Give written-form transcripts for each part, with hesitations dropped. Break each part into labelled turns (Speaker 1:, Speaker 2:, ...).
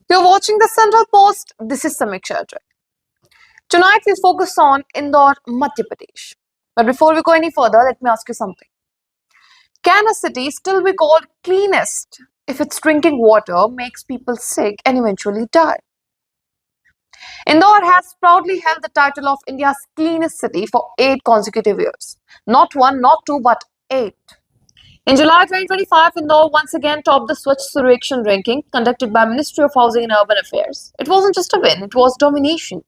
Speaker 1: You're watching the Central Post. This is Samiksha. Tonight we focus on Indore, Madhya Pradesh. But before we go any further, let me ask you something. Can a city still be called cleanest if its drinking water makes people sick and eventually die? Indore has proudly held the title of India's cleanest city for 8 consecutive years. Not one, not two, but 8. In July 2025, Indore once again topped the Swachh Survekshan ranking conducted by Ministry of Housing and Urban Affairs. It wasn't just a win, it was domination.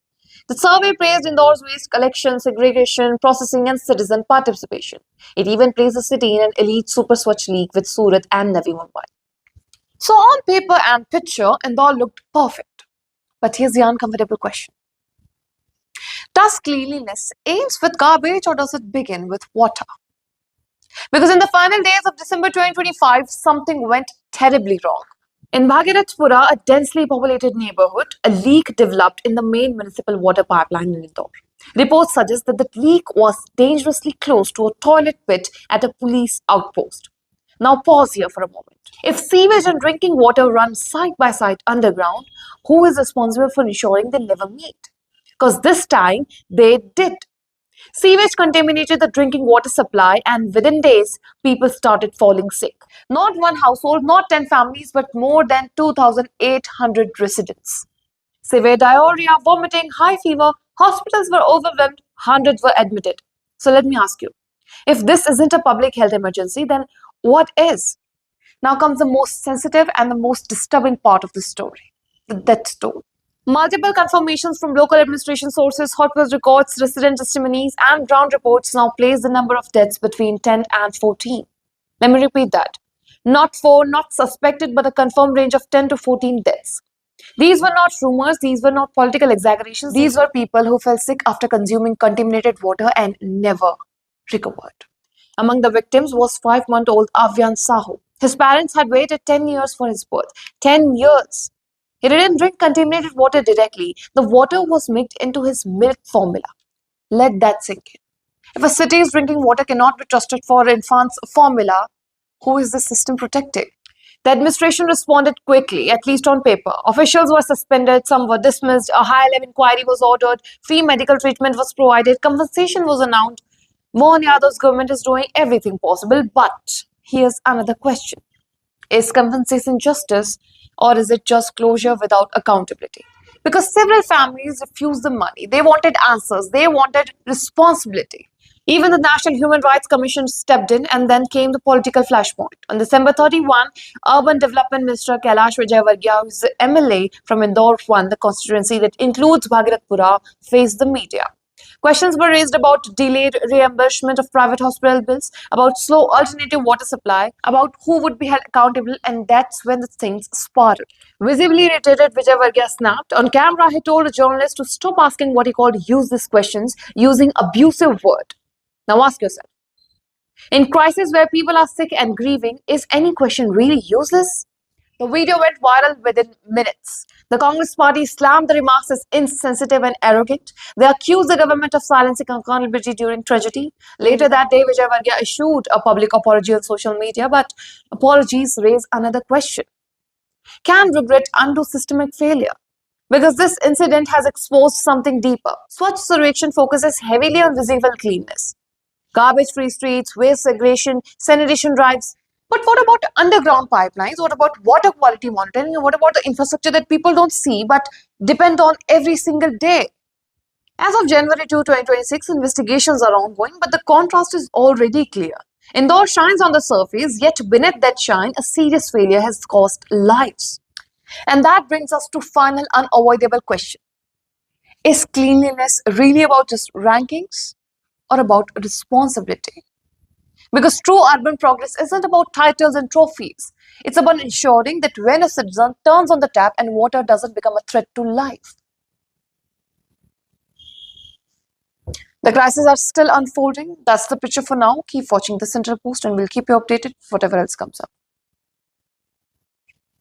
Speaker 1: The survey praised Indore's waste collection, segregation, processing and citizen participation. It even placed the city in an elite Super Swachh league with Surat and Navi Mumbai. So on paper and picture, Indore looked perfect. But here's the uncomfortable question. Does cleanliness ends with garbage or does it begin with water? Because in the final days of December 2025, something went terribly wrong. In Bhagirathpura, a densely populated neighborhood, a leak developed in the main municipal water pipeline in Indore. Reports suggest that the leak was dangerously close to a toilet pit at a police outpost. Now pause here for a moment. If sewage and drinking water run side by side underground, who is responsible for ensuring they never meet? Because this time they did. Sewage contaminated the drinking water supply, and within days, people started falling sick. Not one household, not 10 families, but more than 2,800 residents. Severe diarrhea, vomiting, high fever, hospitals were overwhelmed, hundreds were admitted. So let me ask you, if this isn't a public health emergency, then what is? Now comes the most sensitive and the most disturbing part of the story, the death toll. Multiple confirmations from local administration sources, hospital records, resident testimonies, and ground reports now place the number of deaths between 10 and 14. Let me repeat that. Not 4, not suspected, but a confirmed range of 10 to 14 deaths. These were not rumors, these were not political exaggerations. These were people who fell sick after consuming contaminated water and never recovered. Among the victims was 5-month-old Avyan Sahu. His parents had waited 10 years for his birth. 10 years. He didn't drink contaminated water directly. The water was mixed into his milk formula. Let that sink in. If a city's drinking water cannot be trusted for infants' formula, who is the system protecting? The administration responded quickly, at least on paper. Officials were suspended, some were dismissed, a high-level inquiry was ordered, free medical treatment was provided, compensation was announced. Mohan Yadav's government is doing everything possible, but here's another question. Is compensation justice or is it just closure without accountability? Because several families refused the money. They wanted answers. They wanted responsibility. Even the National Human Rights Commission stepped in, and then came the political flashpoint. On December 31, Urban Development Minister Kailash Vijayvargiya, who is the MLA from Indore, won the constituency that includes Bhagirathpura, faced the media. Questions were raised about delayed reimbursement of private hospital bills, about slow alternative water supply, about who would be held accountable, and that's when the things spiraled. Visibly irritated, Vijayvargiya snapped. On camera, he told a journalist to stop asking what he called useless questions, using abusive word. Now ask yourself, in crisis where people are sick and grieving, is any question really useless? The video went viral within minutes. The Congress party slammed the remarks as insensitive and arrogant. They accused the government of silencing accountability during tragedy. Later that day, Vijayvargiya issued a public apology on social media, but apologies raise another question. Can regret undo systemic failure? Because this incident has exposed something deeper. Swachh Survekshan focuses heavily on visible cleanness. Garbage-free streets, waste segregation, sanitation drives. But what about underground pipelines? What about water quality monitoring? And what about the infrastructure that people don't see but depend on every single day? As of January 2, 2026, investigations are ongoing, but the contrast is already clear. Indore shines on the surface, yet beneath that shine, a serious failure has cost lives. And that brings us to final unavoidable question. Is cleanliness really about just rankings or about responsibility? Because true urban progress isn't about titles and trophies. It's about ensuring that when a citizen turns on the tap and water doesn't become a threat to life. The crises are still unfolding. That's the picture for now. Keep watching the Central Post and we'll keep you updated whatever else comes up.